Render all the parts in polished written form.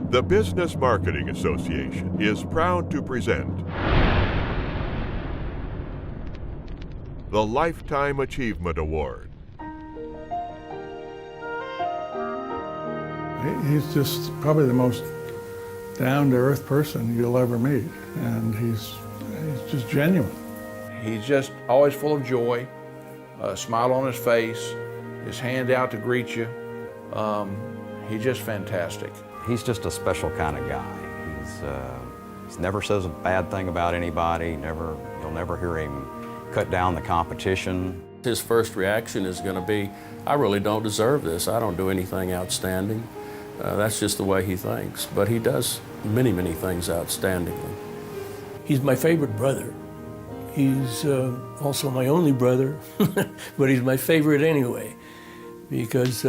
The Business Marketing Association is proud to present the Lifetime Achievement Award. He's just probably the most down-to-earth person you'll ever meet, and he's just genuine. He's just always full of joy, a smile on his face, his hand out to greet you. He's just fantastic. He's just a special kind of guy. He never says a bad thing about anybody. You'll never hear him cut down the competition. His first reaction is going to be, I really don't deserve this. I don't do anything outstanding. That's just the way he thinks. But he does many, many things outstandingly. He's my favorite brother. He's also my only brother, but he's my favorite anyway, because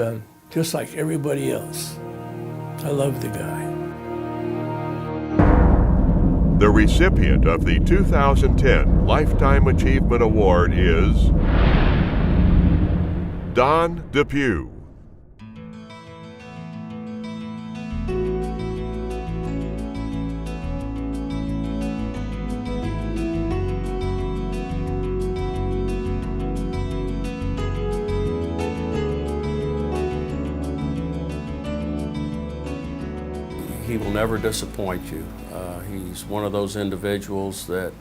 just like everybody else, I love the guy. The recipient of the 2010 Lifetime Achievement Award is Don DePugh. He will never disappoint you. He's one of those individuals that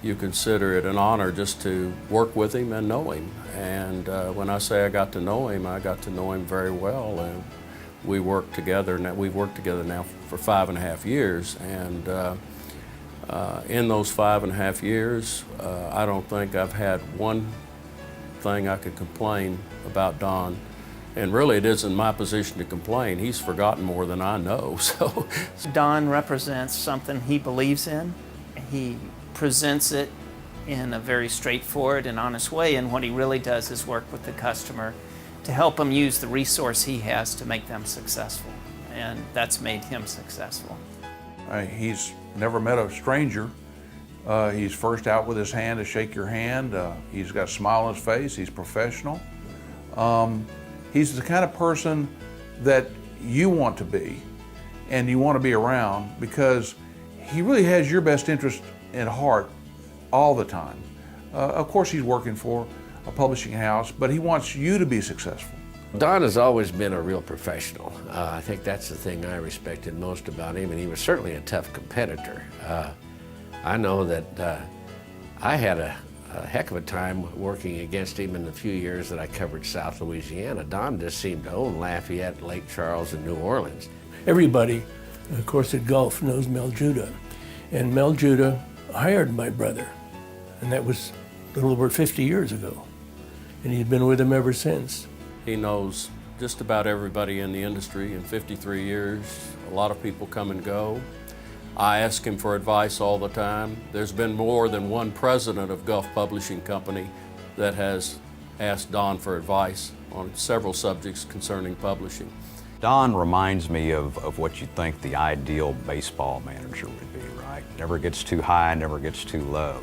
you consider it an honor just to work with him and know him. And when I say I got to know him very well. And we work together. We've worked together now for 5.5 years. And in those 5.5 years, I don't think I've had one thing I could complain about Don. And really, it isn't my position to complain. He's forgotten more than I know, so. Don represents something he believes in. He presents it in a very straightforward and honest way, and what he really does is work with the customer to help them use the resource he has to make them successful. And that's made him successful. He's never met a stranger. He's first out with his hand to shake your hand. He's got a smile on his face. He's professional. He's the kind of person that you want to be and you want to be around, because he really has your best interest at heart all the time. Of course, he's working for a publishing house, but he wants you to be successful. Don has always been a real professional. I think that's the thing I respected most about him, and he was certainly a tough competitor. I know that I had a heck of a time working against him in the few years that I covered South Louisiana. Don just seemed to own Lafayette, Lake Charles, and New Orleans. Everybody, of course, at Gulf knows Mel Judah. And Mel Judah hired my brother, and that was a little over 50 years ago. And he's been with him ever since. He knows just about everybody in the industry. In 53 years, a lot of people come and go. I ask him for advice all the time. There's been more than one president of Gulf Publishing Company that has asked Don for advice on several subjects concerning publishing. Don reminds me of what you think the ideal baseball manager would be, right? Never gets too high, never gets too low.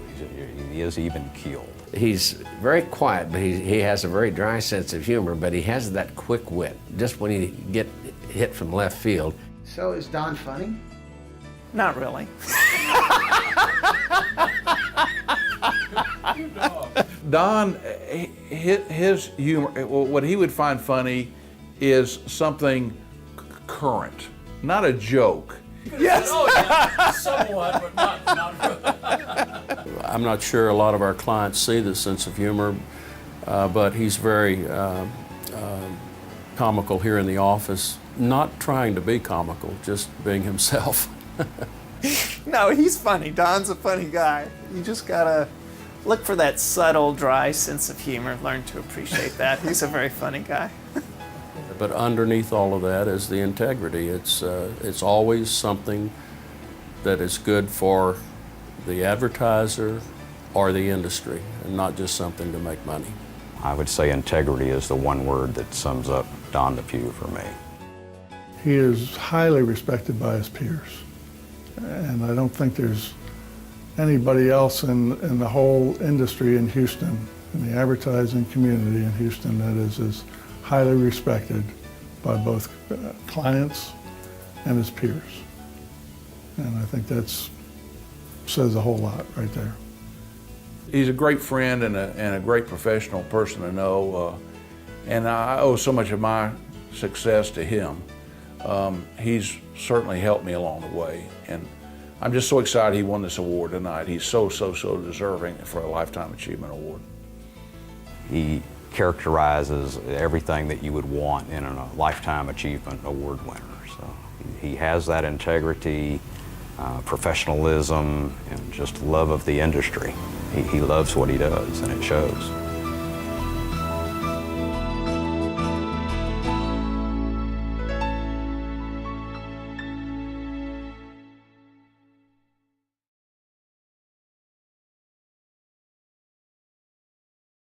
He is even-keeled. He's very quiet, but he has a very dry sense of humor, but he has that quick wit, just when he get hit from left field. So is Don funny? Not really. Don, his humor, what he would find funny is something current, not a joke. Yes! Oh, yeah. Somewhat, but not really. I'm not sure a lot of our clients see this sense of humor, but he's very comical here in the office. Not trying to be comical, just being himself. No, he's funny. Don's a funny guy. You just gotta look for that subtle, dry sense of humor. Learn to appreciate that. He's a very funny guy. But underneath all of that is the integrity. It's always something that is good for the advertiser or the industry, and not just something to make money. I would say integrity is the one word that sums up Don DePugh for me. He is highly respected by his peers, and I don't think there's anybody else in the whole industry in Houston, in the advertising community in Houston, that is as highly respected by both clients and his peers. And I think that's says a whole lot right there. He's a great friend and a great professional person to know, and I owe so much of my success to him. He's certainly helped me along the way, and I'm just so excited he won this award tonight. He's so deserving for a Lifetime Achievement Award. He characterizes everything that you would want in a Lifetime Achievement Award winner. So he has that integrity, professionalism, and just love of the industry. He loves what he does, and it shows.